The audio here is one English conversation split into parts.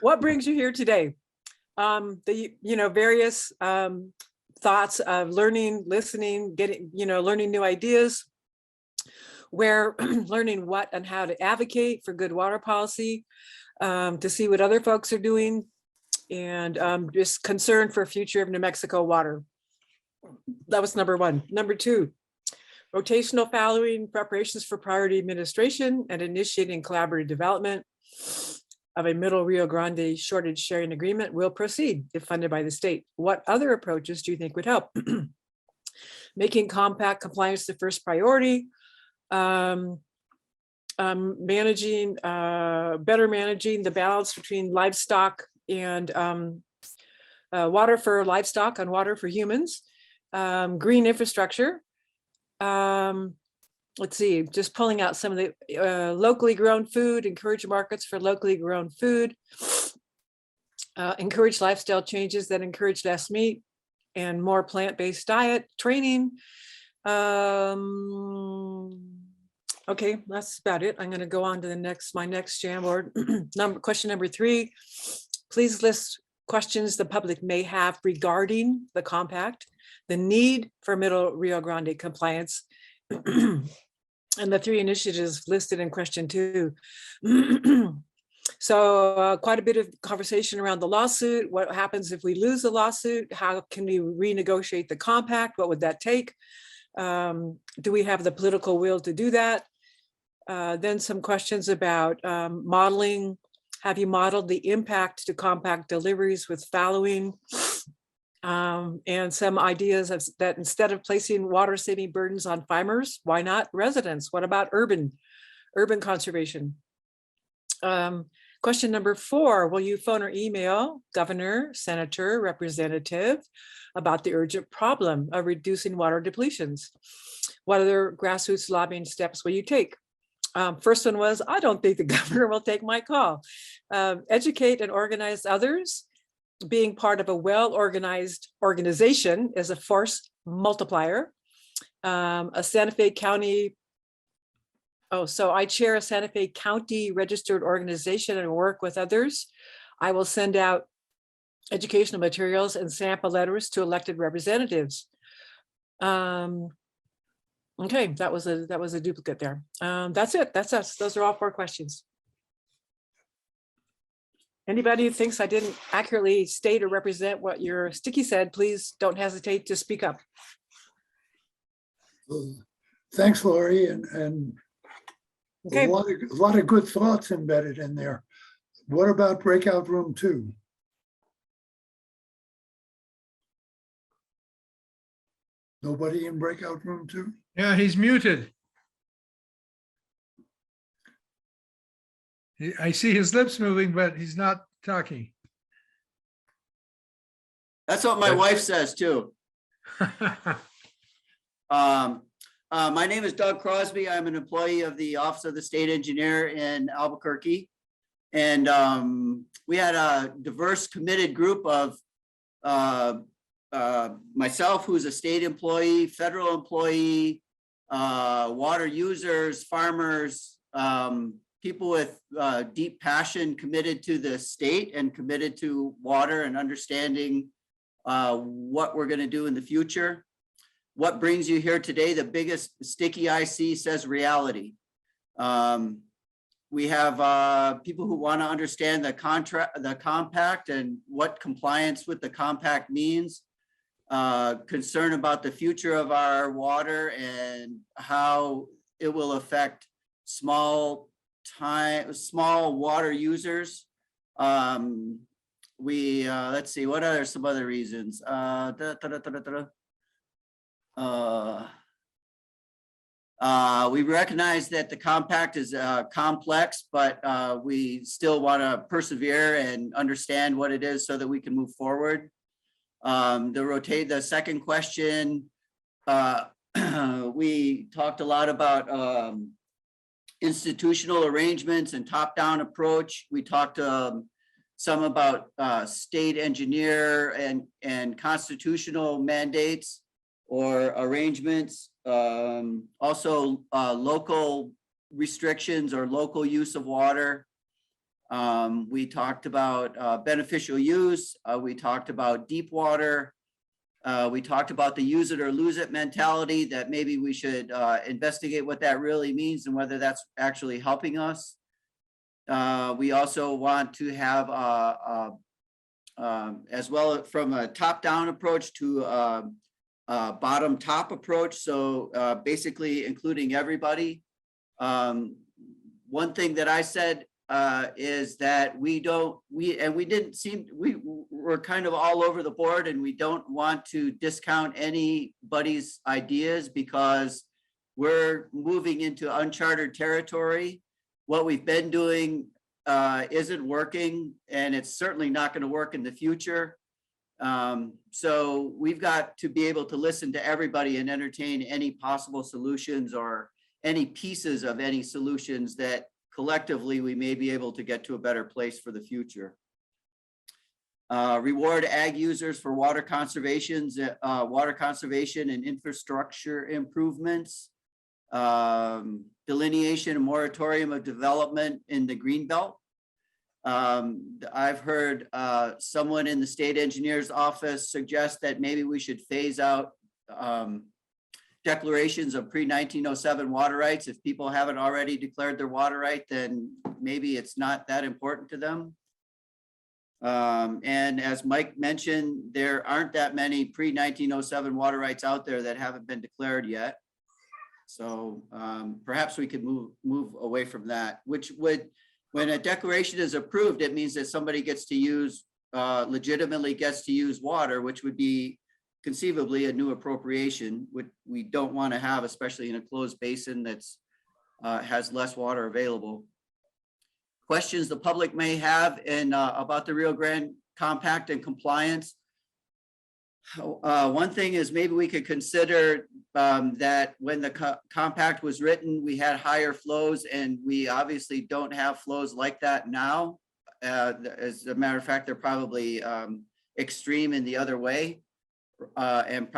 What brings you here today? Various thoughts of learning, listening, getting, learning new ideas, where learning what and how to advocate for good water policy, to see what other folks are doing, and just concern for future of New Mexico water. That was number one. Number two, rotational following, preparations for priority administration, and initiating collaborative development of a Middle Rio Grande shortage sharing agreement will proceed if funded by the state. What other approaches do you think would help? Making compact compliance the first priority, better managing the balance between livestock and water for livestock and water for humans, green infrastructure. Let's see, just pulling out some of the locally grown food, encourage markets for locally grown food, encourage lifestyle changes that encourage less meat and more plant-based diet, training. Okay, that's about it. I'm going to go on to my next Jamboard. Question number 3, please list questions the public may have regarding the compact, the need for Middle Rio Grande compliance, and the 3 initiatives listed in question 2. So quite a bit of conversation around the lawsuit. What happens if we lose the lawsuit? How can we renegotiate the compact? What would that take? Do we have the political will to do that? Then some questions about modeling. Have you modeled the impact to compact deliveries with fallowing? And some ideas of that instead of placing water saving burdens on farmers, why not residents? What about urban conservation? Question number 4, will you phone or email governor, senator, representative about the urgent problem of reducing water depletions? What other grassroots lobbying steps will you take? First one was, I don't think the governor will take my call. Educate and organize others. Being part of a well-organized organization is a force multiplier. A Santa Fe County, so I chair a Santa Fe County registered organization and work with others. I will send out educational materials and sample letters to elected representatives. Okay, that was a duplicate there. That's it. That's us. Those are all 4 questions. Anybody who thinks I didn't accurately state or represent what your sticky said, please don't hesitate to speak up. Thanks, Lori, and okay. a lot of good thoughts embedded in there. What about breakout room 2? Nobody in breakout room 2? Yeah, he's muted. I see his lips moving, but he's not talking. That's what my wife says too. My name is Doug Crosby. I'm an employee of the Office of the State Engineer in Albuquerque. And we had a diverse, committed group of myself, who's a state employee, federal employee, water users, farmers, people with deep passion, committed to the state and committed to water and understanding what we're going to do in the future. What brings you here today? The biggest sticky I see says reality. We have people who want to understand the compact and what compliance with the compact means. Concern about the future of our water and how it will affect small water users. Let's see, what are some other reasons? We recognize that the compact is complex, but we still want to persevere and understand what it is so that we can move forward. The second question, we talked a lot about institutional arrangements and top-down approach. We talked some about state engineer and constitutional mandates or arrangements. Also local restrictions or local use of water. We talked about beneficial use. We talked about deep water. We talked about the use it or lose it mentality, that maybe we should investigate what that really means and whether that's actually helping us. We also want to have as well from a top-down approach to a bottom-top approach. So basically including everybody. One thing that I said is that we were kind of all over the board, and we don't want to discount anybody's ideas because we're moving into uncharted territory. What we've been doing isn't working, and it's certainly not going to work in the future. So we've got to be able to listen to everybody and entertain any possible solutions or any pieces of any solutions that collectively we may be able to get to a better place for the future. Reward ag users for water conservation and infrastructure improvements. Delineation and moratorium of development in the Greenbelt. I've heard someone in the state engineer's office suggest that maybe we should phase out declarations of pre-1907 water rights. If people haven't already declared their water right, then maybe it's not that important to them. And as Mike mentioned, there aren't that many pre-1907 water rights out there that haven't been declared yet. So perhaps we could move away from that, which would, when a declaration is approved, it means that somebody gets to use, legitimately gets to use water, which would be conceivably a new appropriation, which we don't want to have, especially in a closed basin that's has less water available. Questions the public may have in about the Rio Grande Compact and compliance. One thing is maybe we could consider that when the compact was written, we had higher flows, and we obviously don't have flows like that now. As a matter of fact, they're probably extreme in the other way, and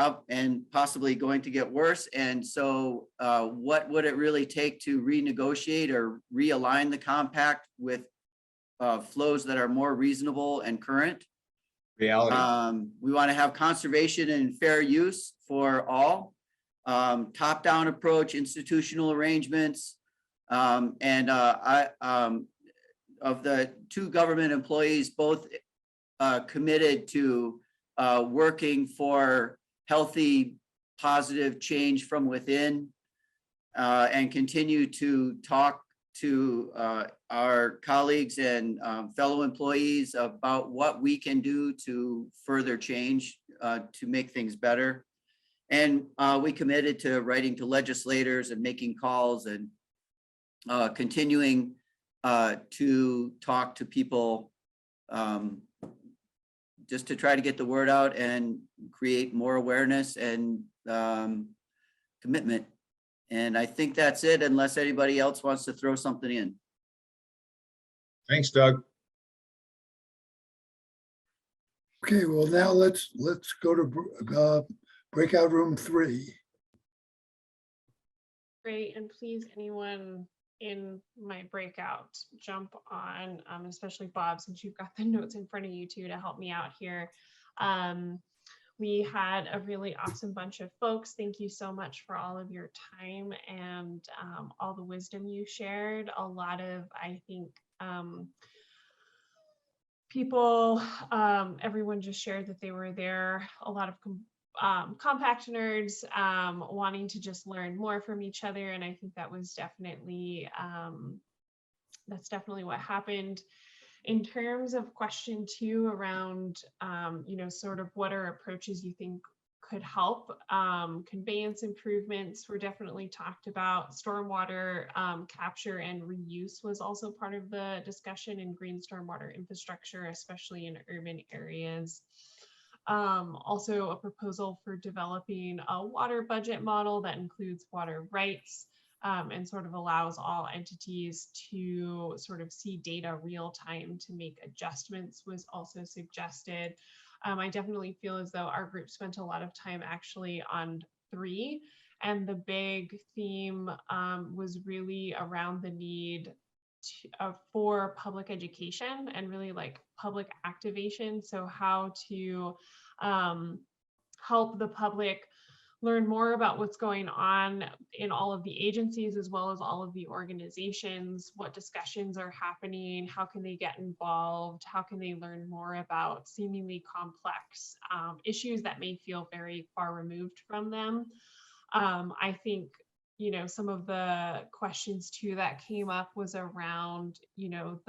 possibly going to get worse. And so what would it really take to renegotiate or realign the compact with flows that are more reasonable and current? Reality. We want to have conservation and fair use for all, top-down approach, institutional arrangements, and of the two government employees, both committed to working for healthy, positive change from within, and continue to talk to our colleagues and fellow employees about what we can do to further change to make things better. And we committed to writing to legislators and making calls and continuing to talk to people just to try to get the word out and create more awareness and commitment. And I think that's it, unless anybody else wants to throw something in. Thanks, Doug. Okay, well, now let's go to breakout room 3. Great, and please, anyone in my breakout, jump on, especially Bob, since you've got the notes in front of you too, to help me out here. We had a really awesome bunch of folks. Thank you so much for all of your time and all the wisdom you shared. A lot of, I think, people, everyone just shared that they were there. A lot of compact nerds wanting to just learn more from each other. And I think that was definitely, that's definitely what happened. In terms of question 2 around, sort of what are approaches you think could help, conveyance improvements were definitely talked about. Stormwater capture and reuse was also part of the discussion in green stormwater infrastructure, especially in urban areas. Also a proposal for developing a water budget model that includes water rights, and sort of allows all entities to sort of see data real time to make adjustments was also suggested. I definitely feel as though our group spent a lot of time actually on 3, and the big theme was really around the need for public education and really like public activation. So how to help the public learn more about what's going on in all of the agencies as well as all of the organizations, what discussions are happening, how can they get involved, how can they learn more about seemingly complex issues that may feel very far removed from them. I think, you know, some of the questions too that came up was around, you know,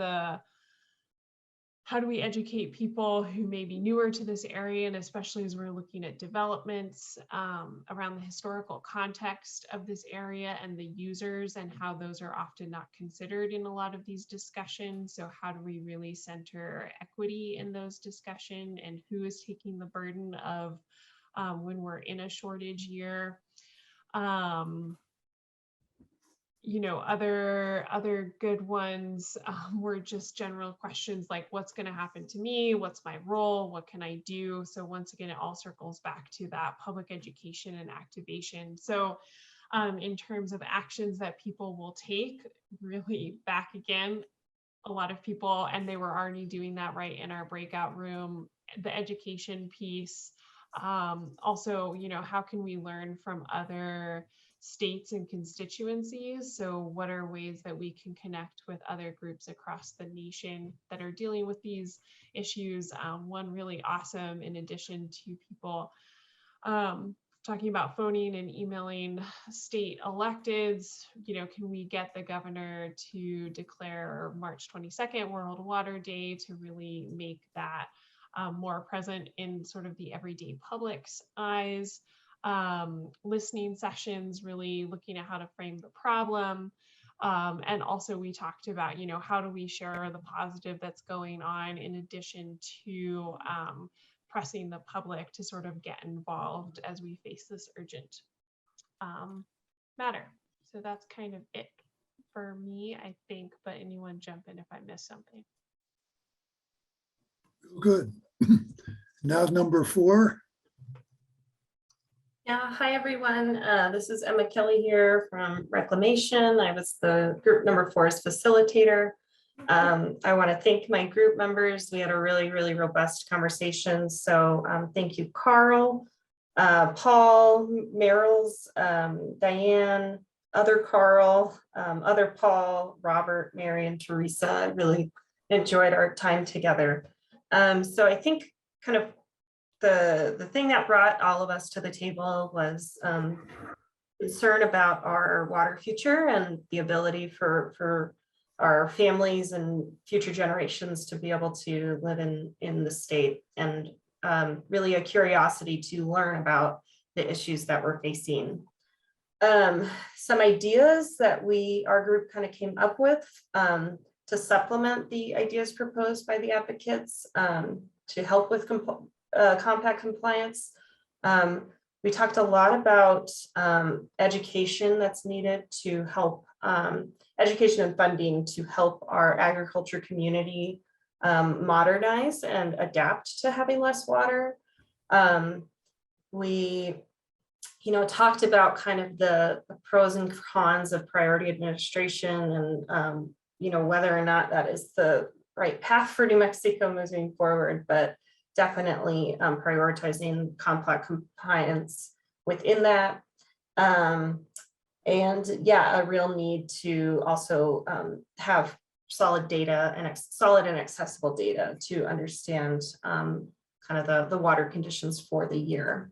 how do we educate people who may be newer to this area, and especially as we're looking at developments around the historical context of this area and the users and how those are often not considered in a lot of these discussions. So how do we really center equity in those discussions, and who is taking the burden of when we're in a shortage year? You know, other good ones were just general questions like, what's going to happen to me? What's my role? What can I do? So once again, it all circles back to that public education and activation. So in terms of actions that people will take, really back again, a lot of people, and they were already doing that right in our breakout room, the education piece. Also, you know, how can we learn from other states and constituencies? So what are ways that we can connect with other groups across the nation that are dealing with these issues? One really awesome, in addition to people talking about phoning and emailing state electeds, you know, can we get the governor to declare March 22nd World Water Day to really make that more present in sort of the everyday public's eyes? Listening sessions, really looking at how to frame the problem. And also we talked about, you know, how do we share the positive that's going on in addition to pressing the public to sort of get involved as we face this urgent matter. So that's kind of it for me, I think, but anyone jump in if I missed something. Good. Now number 4. Yeah, hi everyone. This is Emma Kelly here from Reclamation. I was the group number 4's facilitator. I want to thank my group members. We had a really, really robust conversation. So thank you, Carl, Paul, Meryl's, Diane, other Carl, other Paul, Robert, Mary, and Teresa. I really enjoyed our time together. So I think kind of the thing that brought all of us to the table was concern about our water future and the ability for our families and future generations to be able to live in the state, and really a curiosity to learn about the issues that we're facing. Some ideas that our group kind of came up with to supplement the ideas proposed by the advocates to help with compact compliance. We talked a lot about education that's needed to help, education and funding to help our agriculture community modernize and adapt to having less water. We, you know, talked about kind of the pros and cons of priority administration and, you know, whether or not that is the right path for New Mexico moving forward, but definitely prioritizing compact compliance within that. And yeah, a real need to also have solid data and solid and accessible data to understand kind of the water conditions for the year.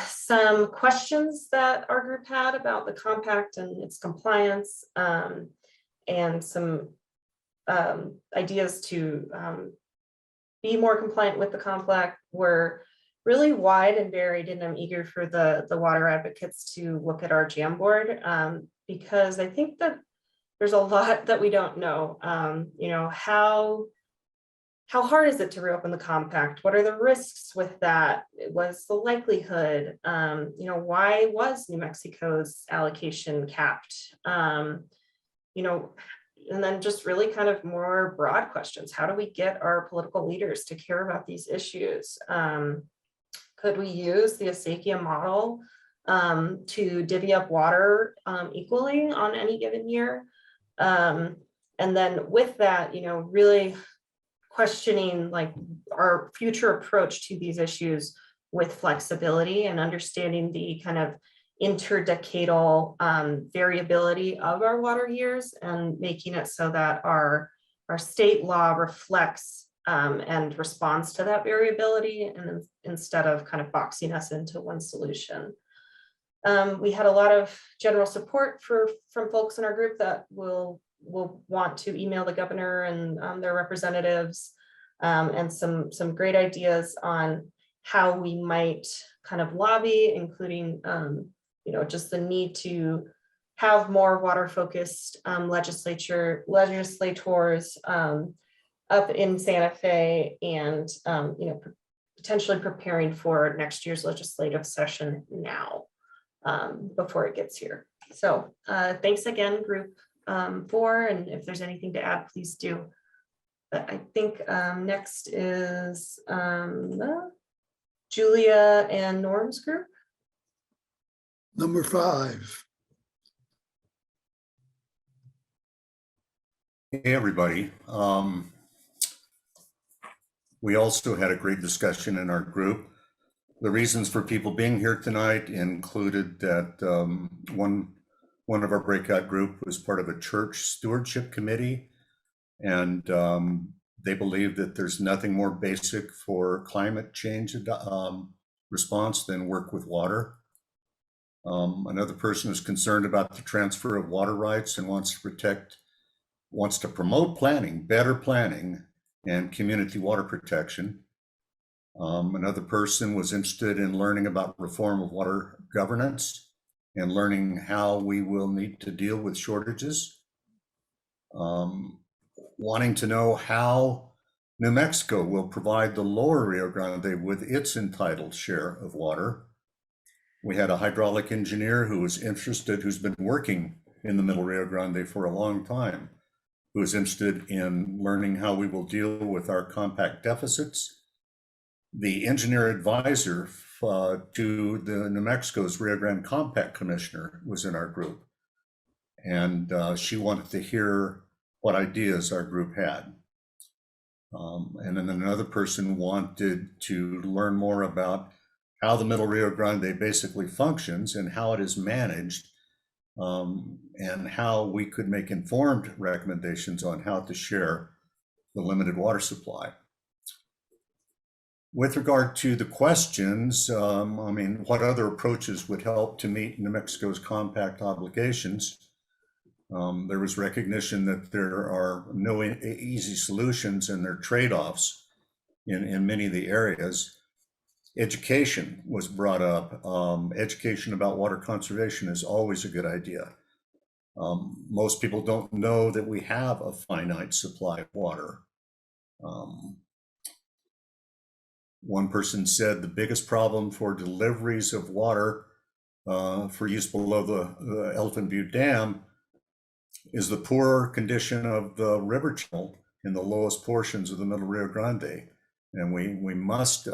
Some questions that our group had about the compact and its compliance, and some ideas to be more compliant with the compact were really wide and varied, and I'm eager for the water advocates to look at our Jamboard, because I think that there's a lot that we don't know. You know, how hard is it to reopen the compact? What are the risks with that? What's the likelihood? You know, why was New Mexico's allocation capped? You know, and then just really kind of more broad questions. How do we get our political leaders to care about these issues? Could we use the Acequia model to divvy up water equally on any given year? And then with that, really questioning like our future approach to these issues with flexibility and understanding the kind of interdecadal variability of our water years and making it so that our state law reflects and responds to that variability, and instead of kind of boxing us into one solution. We had a lot of general support from folks in our group that will want to email the governor and their representatives, and some great ideas on how we might kind of lobby, including just the need to have more water focused legislators up in Santa Fe, and potentially preparing for next year's legislative session now, before it gets here. So thanks again, group 4, and if there's anything to add, please do. But I think next is Julia and Norm's group. Number 5. Hey, everybody. We also had a great discussion in our group. The reasons for people being here tonight included that one of our breakout group was part of a church stewardship committee, and they believe that there's nothing more basic for climate change response than work with water. Another person is concerned about the transfer of water rights and wants to promote planning, better planning, and community water protection. Another person was interested in learning about reform of water governance and learning how we will need to deal with shortages. Wanting to know how New Mexico will provide the lower Rio Grande with its entitled share of water. We had a hydraulic engineer who was interested, who's been working in the Middle Rio Grande for a long time, who is interested in learning how we will deal with our compact deficits. The engineer advisor to the New Mexico's Rio Grande Compact Commissioner was in our group. And she wanted to hear what ideas our group had. And then another person wanted to learn more about how the Middle Rio Grande basically functions and how it is managed, and how we could make informed recommendations on how to share the limited water supply. With regard to the questions, what other approaches would help to meet New Mexico's compact obligations? There was recognition that there are no easy solutions and there are trade-offs in many of the areas. Education was brought up. Education about water conservation is always a good idea. Most people don't know that we have a finite supply of water. One person said the biggest problem for deliveries of water for use below the Elephant Butte Dam is the poor condition of the river channel in the lowest portions of the Middle Rio Grande. And we must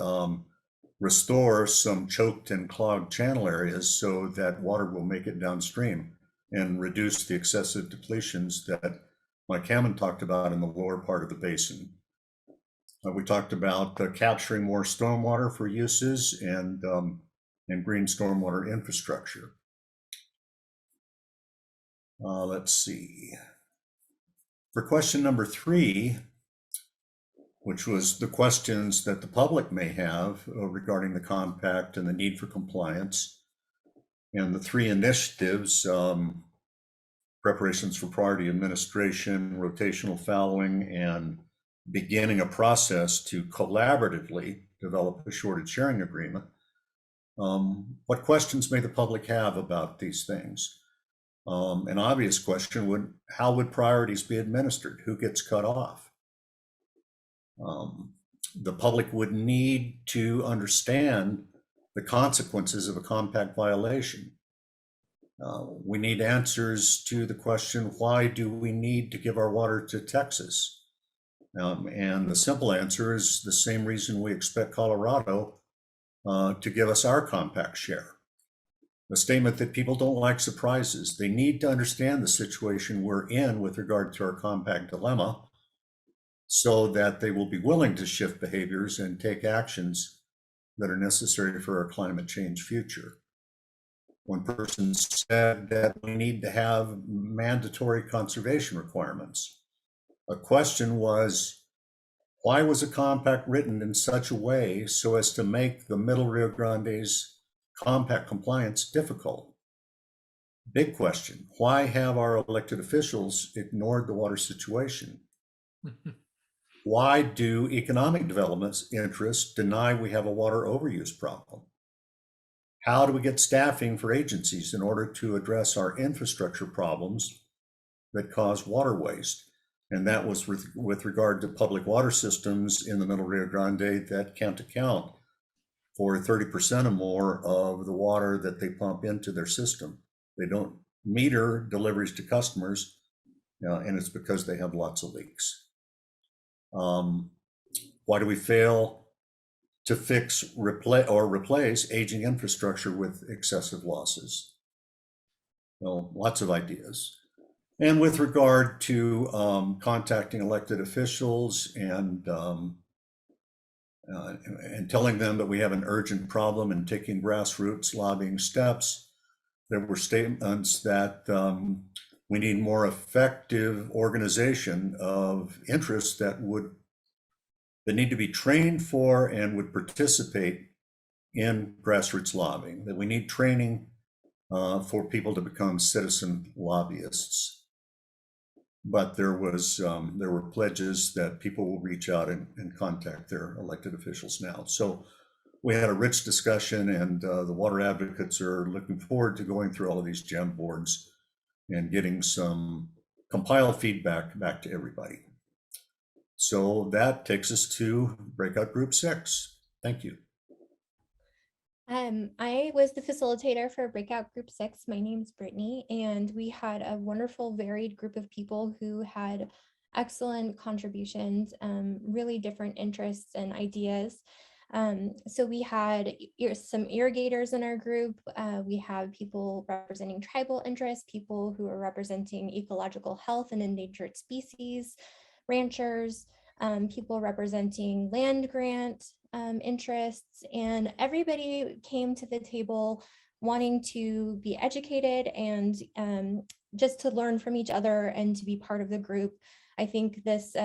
restore some choked and clogged channel areas so that water will make it downstream and reduce the excessive depletions that Mike Hammond talked about in the lower part of the basin. We talked about capturing more stormwater for uses and green stormwater infrastructure. Let's see. For question number 3, which was the questions that the public may have regarding the compact and the need for compliance, and the 3 initiatives, preparations for priority administration, rotational fallowing, and beginning a process to collaboratively develop a shortage sharing agreement. What questions may the public have about these things? An obvious question how would priorities be administered? Who gets cut off? The public would need to understand the consequences of a compact violation. We need answers to the question, why do we need to give our water to Texas? And the simple answer is the same reason we expect Colorado to give us our compact share. a statement that people don't like surprises. They need to understand the situation we're in with regard to our compact dilemma so that they will be willing to shift behaviors and take actions that are necessary for our climate change future. One person said that we need to have mandatory conservation requirements. A question was, why was a compact written in such a way so as to make the Middle Rio Grande's compact compliance difficult? Big question. Why have our elected officials ignored the water situation? Why do economic development's interests deny we have a water overuse problem? How do we get staffing for agencies in order to address our infrastructure problems that cause water waste? And that was with regard to public water systems in the Middle Rio Grande that can't account for 30% or more of the water that they pump into their system. They don't meter deliveries to customers, and it's because they have lots of leaks. Why do we fail to fix, replace aging infrastructure with excessive losses? Well, lots of ideas. And with regard to contacting elected officials and telling them that we have an urgent problem and taking grassroots lobbying steps, there were statements that we need more effective organization of interests that need to be trained for and would participate in grassroots lobbying, that we need training for people to become citizen lobbyists. But there were pledges that people will reach out and contact their elected officials now. So we had a rich discussion, and the water advocates are looking forward to going through all of these gem boards and getting some compiled feedback back to everybody. So that takes us to breakout group 6. Thank you. I was the facilitator for breakout group 6. My name's Brittany, and we had a wonderful, varied group of people who had excellent contributions, really different interests and ideas. So we had some irrigators in our group. We have people representing tribal interests, people who are representing ecological health and endangered species, ranchers, people representing land grant interests, and everybody came to the table wanting to be educated and just to learn from each other and to be part of the group. I think this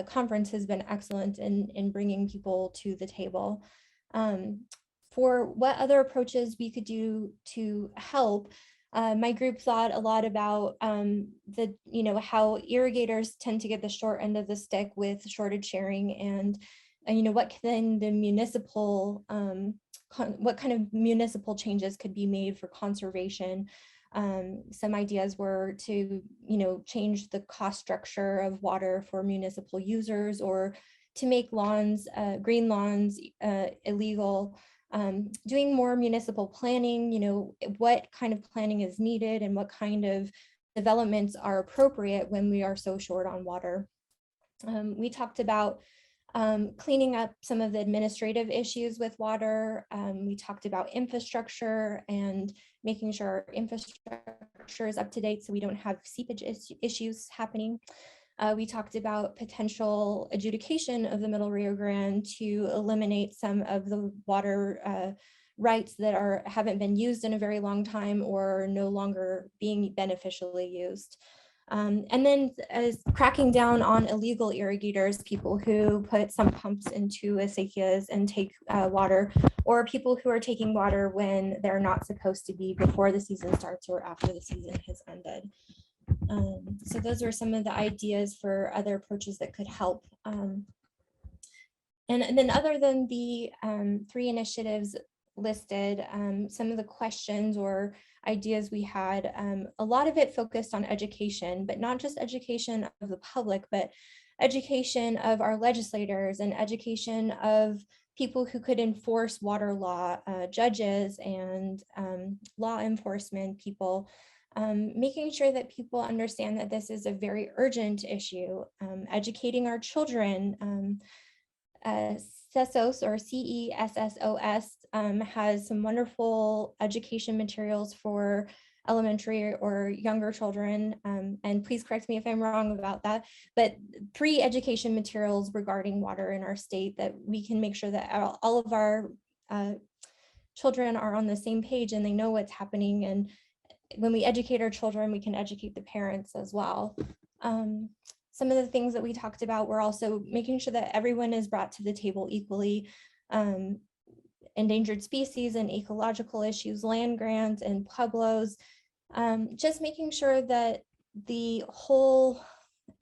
conference has been excellent in bringing people to the table. For what other approaches we could do to help, my group thought a lot about how irrigators tend to get the short end of the stick with shortage sharing, and what can the municipal what kind of municipal changes could be made for conservation. Some ideas were to change the cost structure of water for municipal users, or to make lawns, green lawns, illegal. Doing more municipal planning, what kind of planning is needed and what kind of developments are appropriate when we are so short on water. We talked about cleaning up some of the administrative issues with water. We talked about infrastructure and making sure our infrastructure is up to date so we don't have seepage issues happening. We talked about potential adjudication of the Middle Rio Grande to eliminate some of the water rights that haven't been used in a very long time or no longer being beneficially used. And then as cracking down on illegal irrigators, people who put some pumps into acequias and take water, or people who are taking water when they're not supposed to be before the season starts or after the season has ended. So those are some of the ideas for other approaches that could help. And then other than the 3 initiatives listed, some of the questions or ideas we had, a lot of it focused on education, but not just education of the public, but education of our legislators and education of people who could enforce water law, judges and law enforcement people. Making sure that people understand that this is a very urgent issue, educating our children, CESOS or CESSOS has some wonderful education materials for elementary or younger children. And please correct me if I'm wrong about that, but pre-education materials regarding water in our state that we can make sure that all of our children are on the same page and they know what's happening. And when we educate our children, we can educate the parents as well. Some of the things that we talked about were also making sure that everyone is brought to the table equally. Endangered species and ecological issues, land grants and pueblos, just making sure that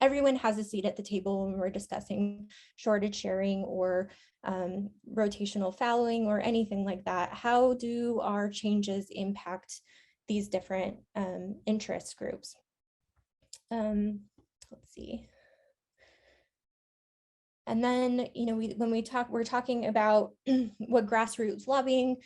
everyone has a seat at the table when we're discussing shortage sharing or rotational fallowing or anything like that. How do our changes impact these different interest groups? Let's see. And then, when we're talking about what grassroots lobbying,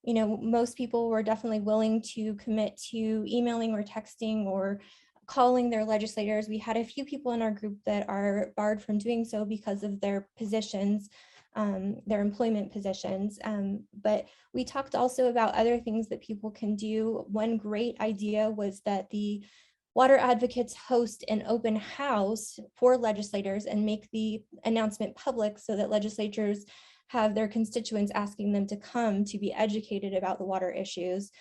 most people were definitely willing to commit to emailing or texting or calling their legislators. We had a few people in our group that are barred from doing so because of their positions, their employment positions. But we talked also about other things that people can do. One great idea was that the water advocates host an open house for legislators and make the announcement public so that legislators have their constituents asking them to come to be educated about the water issues,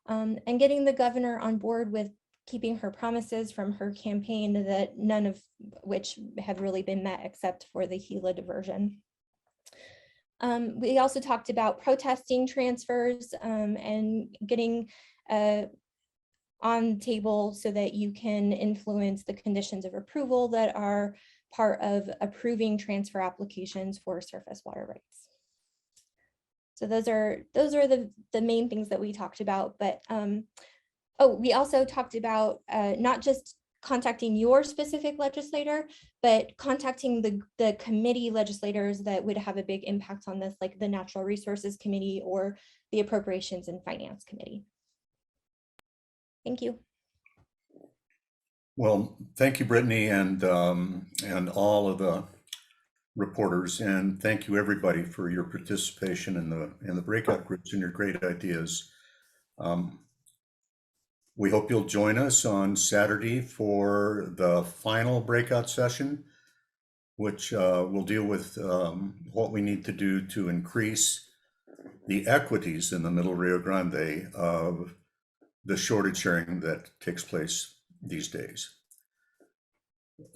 and getting the governor on board with keeping her promises from her campaign, that none of which have really been met except for the Gila diversion. We also talked about protesting transfers and getting on the table so that you can influence the conditions of approval that are part of approving transfer applications for surface water rights. So those are the main things that we talked about. But we also talked about not just contacting your specific legislator, but contacting the committee legislators that would have a big impact on this, like the Natural Resources Committee or the Appropriations and Finance Committee. Thank you. Well, thank you, Brittany, and all of the reporters, and thank you everybody for your participation in the breakout groups and your great ideas. We hope you'll join us on Saturday for the final breakout session, which will deal with what we need to do to increase the equities in the Middle Rio Grande of the shortage sharing that takes place these days.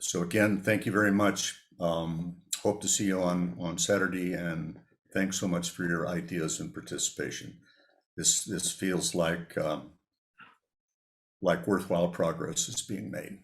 So again, thank you very much. Hope to see you on Saturday, and thanks so much for your ideas and participation. This feels like worthwhile progress is being made.